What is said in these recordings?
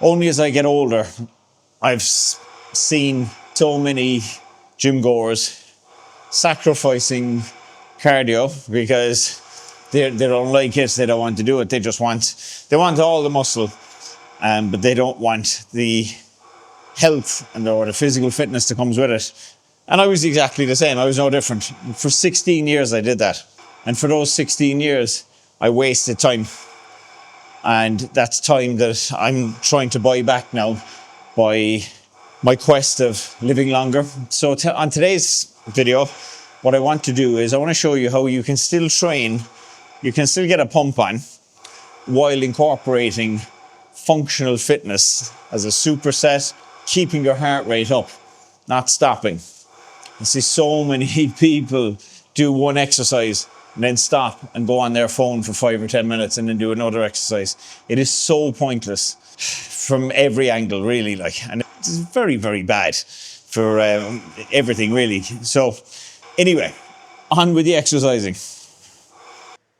only as I get older, I've seen so many gym goers sacrificing cardio because they don't like it, they don't want to do it, they want all the muscle, but they don't want the health and or the physical fitness that comes with it. And I was exactly the same. I was no different. For 16 years I did that. And for those 16 years, I wasted time. And that's time that I'm trying to buy back now by my quest of living longer. So on today's video, what I want to do is I want to show you how you can still train, you can still get a pump on while incorporating functional fitness as a superset, keeping your heart rate up, not stopping. I see so many people do one exercise and then stop and go on their phone for 5 or 10 minutes and then do another exercise. It is so pointless from every angle, really, and it's very, very bad for everything, really. So anyway, on with the exercising.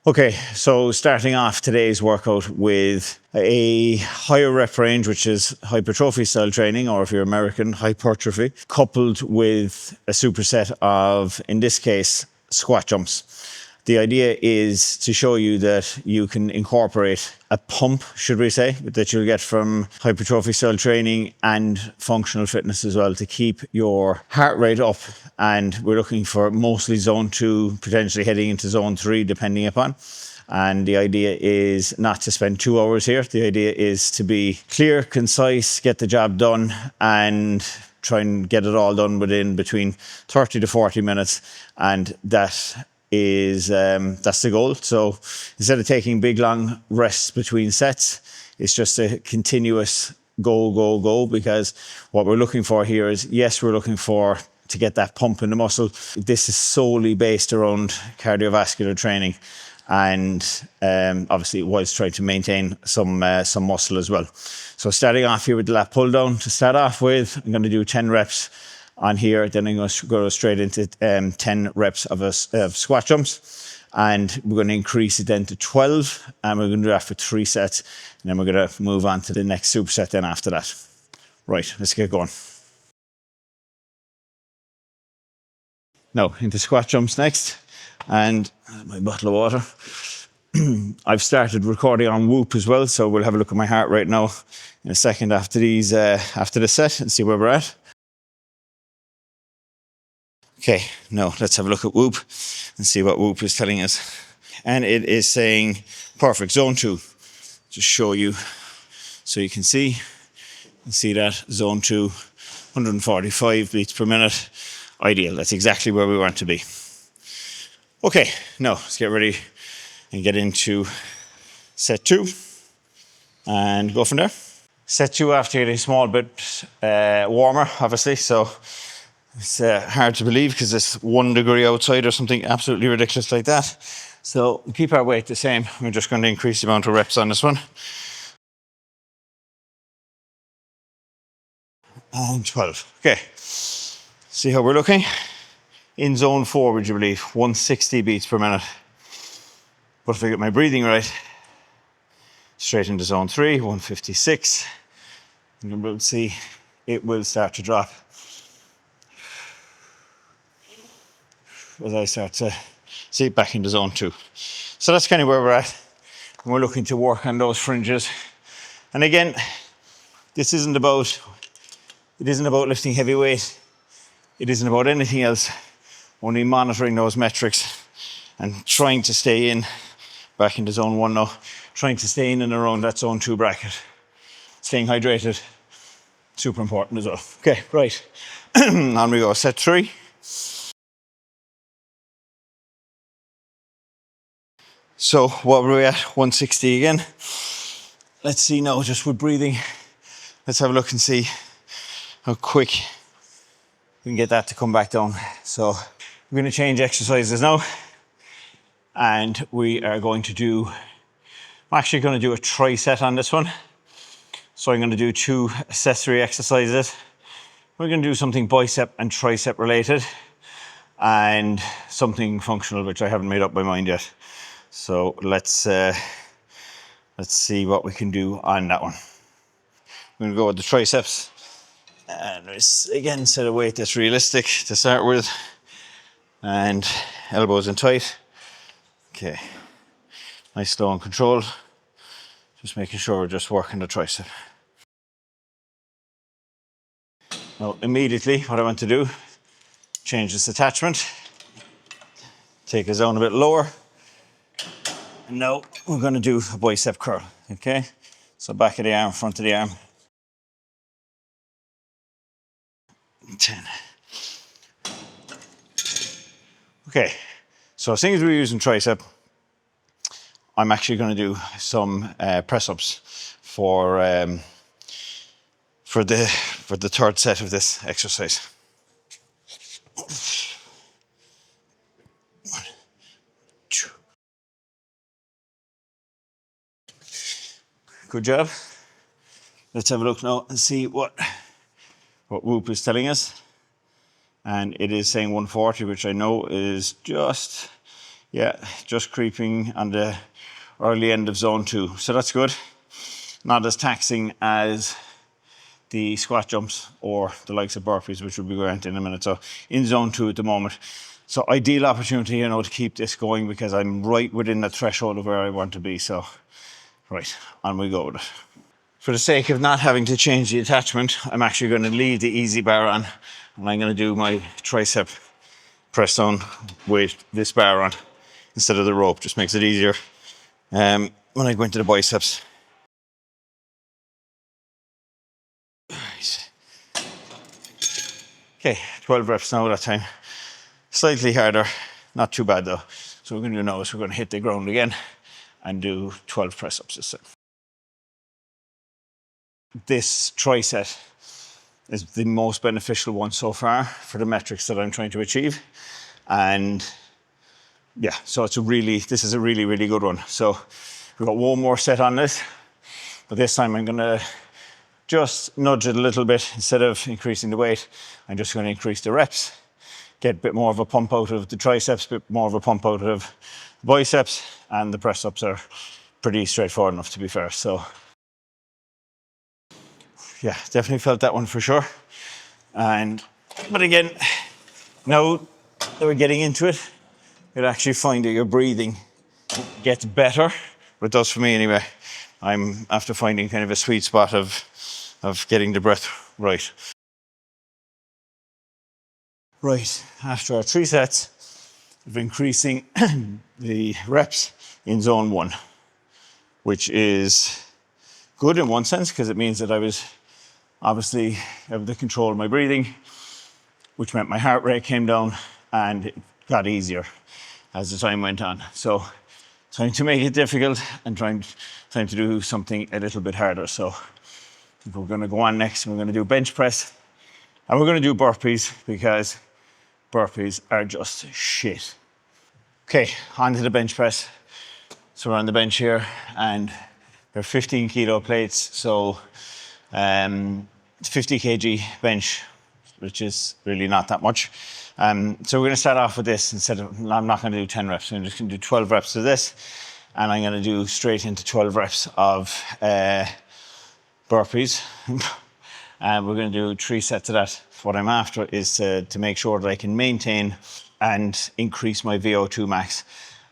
Okay, so starting off today's workout with a higher rep range, which is hypertrophy style training, or if you're American, hypertrophy, coupled with a superset of, in this case, squat jumps. The idea is to show you that you can incorporate a pump, should we say, that you'll get from hypertrophy style training and functional fitness as well, to keep your heart rate up. And we're looking for mostly zone 2, potentially heading into zone 3, depending upon. And the idea is not to spend 2 hours here. The idea is to be clear, concise, get the job done, and try and get it all done within between 30 to 40 minutes. And that's the goal. So instead of taking big long rests between sets, it's just a continuous go, because what we're looking for here is, yes, we're looking to get that pump in the muscle. This is solely based around cardiovascular training, and obviously whilst trying to maintain some muscle as well. So starting off here with the lat pull down, to start off with, I'm going to do 10 reps on here, then I'm going to go straight into 10 reps of squat jumps, and we're going to increase it then to 12, and we're going to do that for 3 sets, and then we're going to move on to the next superset then after that. Right, let's get going. Now into squat jumps next, and my bottle of water. I've started recording on Whoop as well, so we'll have a look at my heart rate now in a second after the set, and see where we're at. Okay, now let's have a look at Whoop and see what Whoop is telling us. And it is saying, perfect, zone 2. Just show you so you can see that, zone 2, 145 beats per minute. Ideal, that's exactly where we want to be. Okay, now let's get ready and get into set 2 and go from there. Set 2 after getting a small bit warmer, obviously, so it's hard to believe because it's 1 degree outside or something absolutely ridiculous like that. So we keep our weight the same. We're just going to increase the amount of reps on this one. And 12. Okay. See how we're looking? In zone 4, would you believe? 160 beats per minute. But if I get my breathing right, straight into zone 3, 156. And we'll see it will start to drop as I start to see it back into zone 2. So that's kind of where we're at. And we're looking to work on those fringes. And again, it isn't about lifting heavy weight. It isn't about anything else, only monitoring those metrics and trying to stay in, back into zone 1 now, trying to stay in and around that zone 2 bracket. Staying hydrated, super important as well. Okay, right, on we go, set 3. So what were we at? 160 again. Let's see now, just with breathing. Let's have a look and see how quick we can get that to come back down. So we're going to change exercises now. And we are going to do, I'm actually going to do a tricep on this one. So I'm going to do 2 accessory exercises. We're going to do something bicep and tricep related, and something functional, which I haven't made up my mind yet. So let's see what we can do on that one. I'm going to go with the triceps. And again, set a weight that's realistic to start with. And elbows in tight. Okay. Nice, slow and controlled. Just making sure we're just working the tricep. Now, immediately, what I want to do, change this attachment. Take it down a bit lower. And now we're going to do a bicep curl, okay? So back of the arm, front of the arm. 10. Okay, so seeing as we're using tricep, I'm actually going to do some press-ups for the third set of this exercise. One, two. Good job. Let's have a look now and see what Whoop is telling us. And it is saying 140, which I know is just creeping on the early end of zone 2. So that's good. Not as taxing as the squat jumps or the likes of burpees, which we'll be going into in a minute. So in zone 2 at the moment. So ideal opportunity, to keep this going because I'm right within the threshold of where I want to be. So, right, on we go with it. For the sake of not having to change the attachment, I'm actually going to leave the easy bar on, and I'm going to do my tricep press down with this bar on instead of the rope. Just makes it easier when I go into the biceps. Okay, 12 reps now that time. Slightly harder, not too bad though. So what we're going to do now is we're going to hit the ground again and do 12 press-ups this time. This tricep is the most beneficial one so far for the metrics that I'm trying to achieve. And yeah, so this is a really, really good one. So we've got one more set on this, but this time I'm gonna just nudge it a little bit. Instead of increasing the weight, I'm just gonna increase the reps, get a bit more of a pump out of the triceps, a bit more of a pump out of the biceps, and the press ups are pretty straightforward enough, to be fair. So yeah, definitely felt that one for sure. But again, now that we're getting into it, you'll actually find that your breathing gets better. But it does for me anyway. I'm after finding kind of a sweet spot of getting the breath right. Right, after our 3 sets of increasing the reps in zone 1, which is good in one sense because it means that I was obviously able to control my breathing, which meant my heart rate came down and it got easier as the time went on. So trying to make it difficult and trying to do something a little bit harder. So we're going to go on next. We're going to do bench press and we're going to do burpees because burpees are just shit. Okay, on to the bench press. So we're on the bench here and they're 15 kilo plates. So 50 kg bench, which is really not that much. So we're going to start off with this I'm not going to do 10 reps. I'm just going to do 12 reps of this. And I'm going to do straight into 12 reps of burpees. And we're going to do 3 sets of that. What I'm after is to make sure that I can maintain and increase my VO2 max.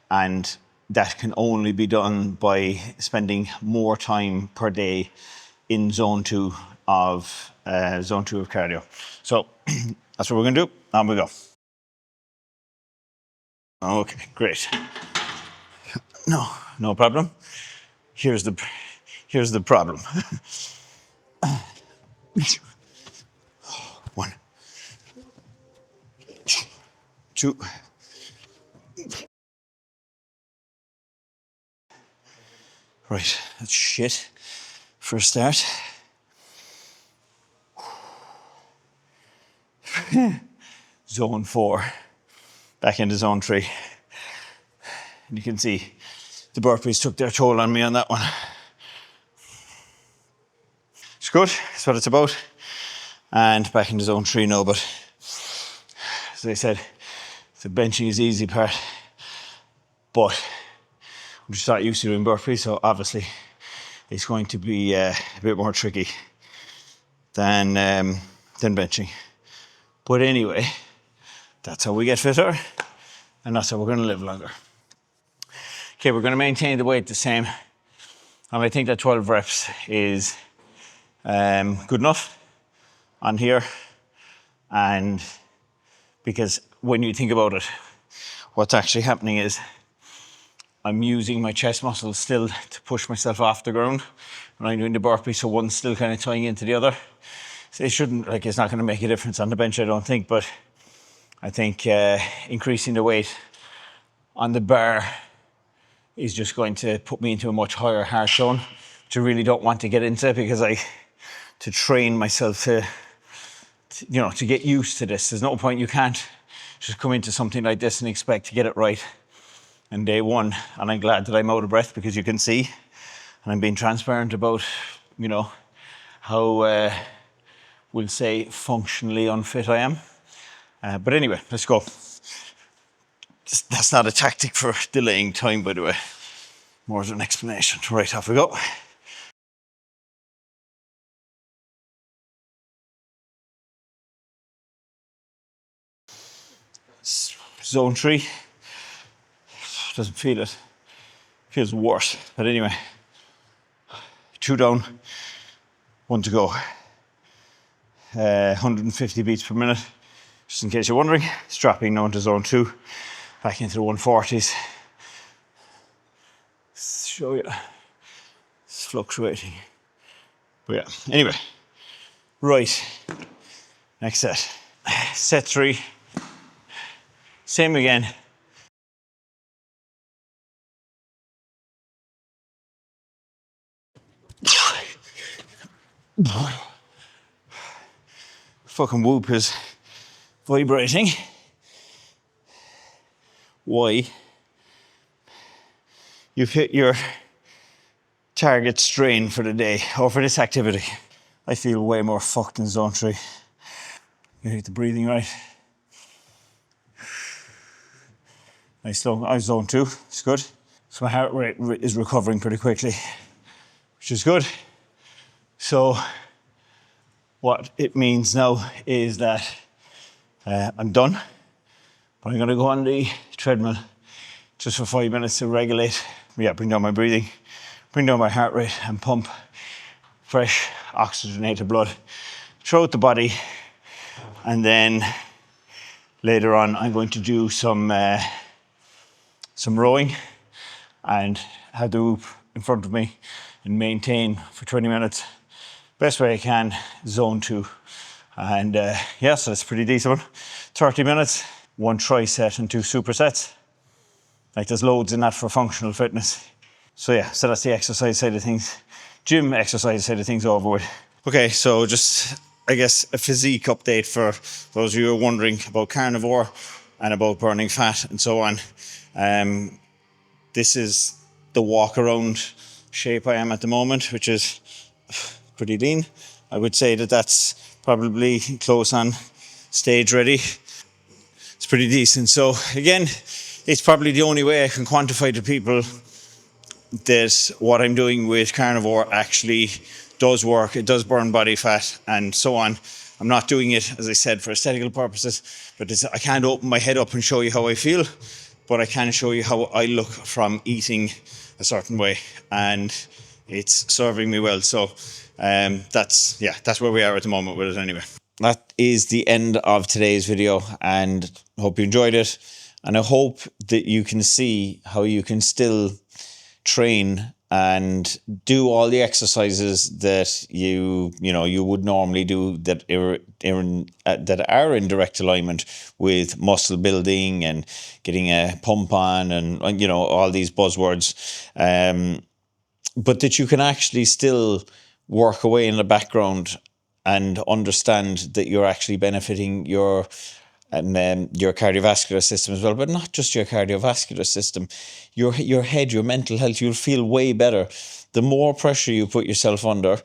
And that can only be done by spending more time per day in zone 2 of cardio. So that's what we're going to do. On we go. Okay, great. No problem. Here's the problem. 1, 2. Right, that's shit for a start. Zone 4, back into zone 3. And you can see the burpees took their toll on me on that one. It's good, that's what it's about. And back into zone 3 now, but as I said, the benching is the easy part, but I'm just not used to doing burpees, so obviously it's going to be a bit more tricky than benching. But anyway, that's how we get fitter, and that's how we're going to live longer. Okay, we're going to maintain the weight the same, and I think that 12 reps is good enough on here. And because when you think about it, what's actually happening is I'm using my chest muscles still to push myself off the ground when I'm doing the burpee, so one's still kind of tying into the other. So it shouldn't, like, it's not going to make a difference on the bench, I don't think, but I think increasing the weight on the bar is just going to put me into a much higher heart zone, which I really don't want to get into, because to train myself to get used to this. There's no point, you can't just come into something like this and expect to get it right on day one. And I'm glad that I'm out of breath, because you can see, and I'm being transparent about, how, we'll say, functionally unfit I am. But anyway, let's go. That's not a tactic for delaying time, by the way. More as an explanation. Right, off we go. Zone 3. Doesn't feel it. Feels worse. But anyway, 2 down, 1 to go. 150 beats per minute. Just in case you're wondering, it's dropping now into zone 2, back into the 140s. Show you, it's fluctuating. But yeah, anyway, right, next set. Set 3, same again. Fucking whoop is vibrating. Why? You've hit your target strain for the day, or for this activity. I feel way more fucked in zone 3. You get the breathing right. Nice slow. I was zone 2, it's good. So my heart rate is recovering pretty quickly, which is good. So what it means now is that I'm done, but I'm gonna go on the treadmill just for 5 minutes to regulate, bring down my breathing, bring down my heart rate, and pump fresh oxygenated blood throughout the body. And then later on, I'm going to do some rowing and have the hoop in front of me and maintain for 20 minutes, best way I can, zone 2. And so that's pretty decent one. 30 minutes, 1 tri-set and 2 supersets. Like, there's loads in that for functional fitness. So that's the exercise side of things. Gym exercise side of things over with. Okay, so just, I guess, a physique update for those of you who are wondering about carnivore and about burning fat and so on. This is the walk around shape I am at the moment, which is pretty lean. I would say that that's probably close on stage ready. It's pretty decent. So again, it's probably the only way I can quantify to people that what I'm doing with carnivore actually does work. It does burn body fat and so on. I'm not doing it, as I said, for aesthetical purposes, but I can't open my head up and show you how I feel, but I can show you how I look from eating a certain way, and it's serving me well. So that's where we are at the moment with it anyway. That is the end of today's video, and I hope you enjoyed it. And I hope that you can see how you can still train and do all the exercises that you would normally do that are in direct alignment with muscle building and getting a pump on and all these buzzwords, but that you can actually still work away in the background and understand that you're actually benefiting your cardiovascular system as well, but not just your cardiovascular system, your head, your mental health. You'll feel way better the more pressure you put yourself under,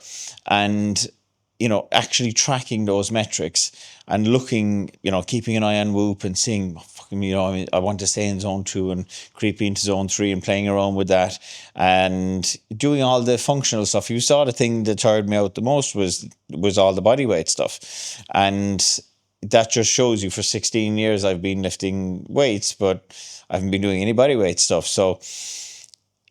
and actually tracking those metrics and looking, keeping an eye on Whoop and seeing, I want to stay in zone 2 and creep into zone 3 and playing around with that and doing all the functional stuff. You saw the thing that tired me out the most was all the body weight stuff. And that just shows you for 16 years I've been lifting weights, but I haven't been doing any body weight stuff. So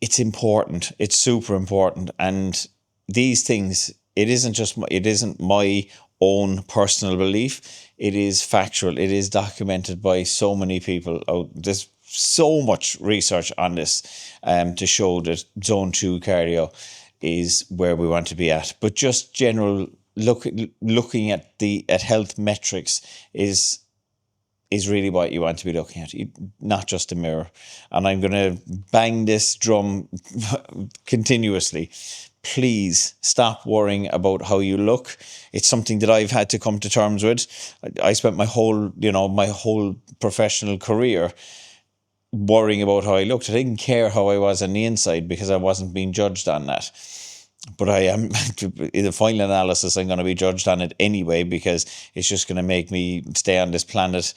it's important. It's super important. And these things, it isn't my own personal belief. It is factual. It is documented by so many people. There's so much research on this to show that zone 2 cardio is where we want to be at. But just general looking at health metrics is really what you want to be looking at, not just a mirror. And I'm going to bang this drum continuously. Please stop worrying about how you look. It's something that I've had to come to terms with. I spent my whole professional career worrying about how I looked. I didn't care how I was on the inside because I wasn't being judged on that. But I am, in the final analysis, I'm going to be judged on it anyway because it's just going to make me stay on this planet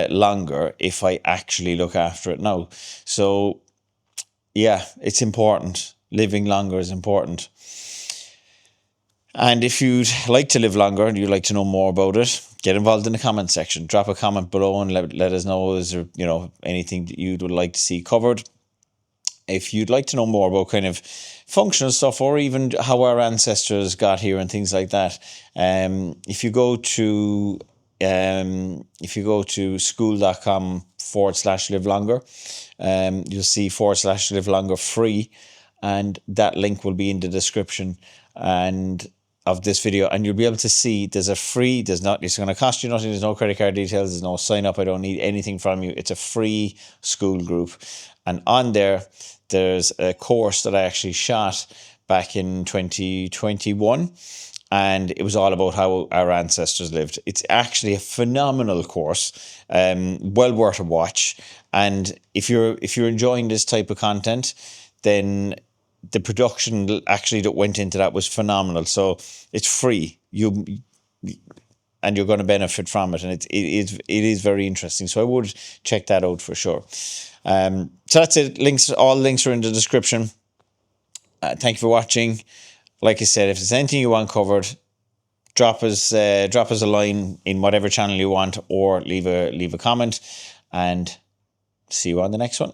longer if I actually look after it now. So, yeah, it's important. Living longer is important. And if you'd like to live longer and you'd like to know more about it, get involved in the comment section. Drop a comment below and let us know, is there anything that you would like to see covered. If you'd like to know more about kind of functional stuff or even how our ancestors got here and things like that, if you go to school.com/live longer, you'll see /live longer free, and that link will be in the description of this video, and you'll be able to see it's going to cost you nothing. There's no credit card details. There's no sign up. I don't need anything from you. It's a free school group. And on there's a course that I actually shot back in 2021, and it was all about how our ancestors lived. It's actually a phenomenal course, well worth a watch. And if you're enjoying this type of content, then the production actually that went into that was phenomenal. So it's free. And you're going to benefit from it, and it is very interesting. So I would check that out for sure. So that's it. All links are in the description. Thank you for watching. Like I said, if there's anything you want covered, drop us a line in whatever channel you want, or leave a comment, and see you on the next one.